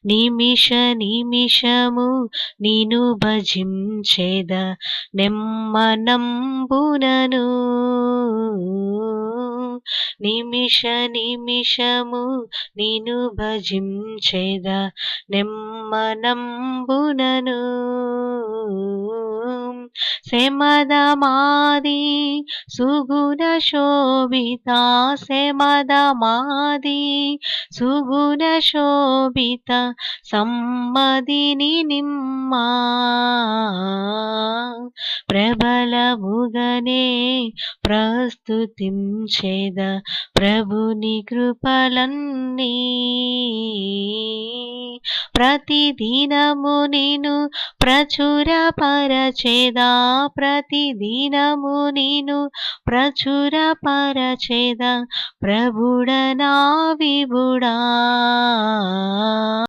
నిమిష నిమిషము నిను భజించేద నెమ్మనంబునను. నిమిష నిమిషము నిను భజించేద నెమ్మనంబునను. శమదమాది సుగుణ శోభిత, శమదమాది సుగుణ శోభిత సమ్మదిని నిమ్మ ప్రబలముగనే ప్రస్తుతించేద ప్రభుని కృపలన్నీ. ప్రతిదినము నిను ప్రచురపరచెదా, ప్రతిదినము నిను ప్రచురపరచెద ప్రభుడ నా విభుడా.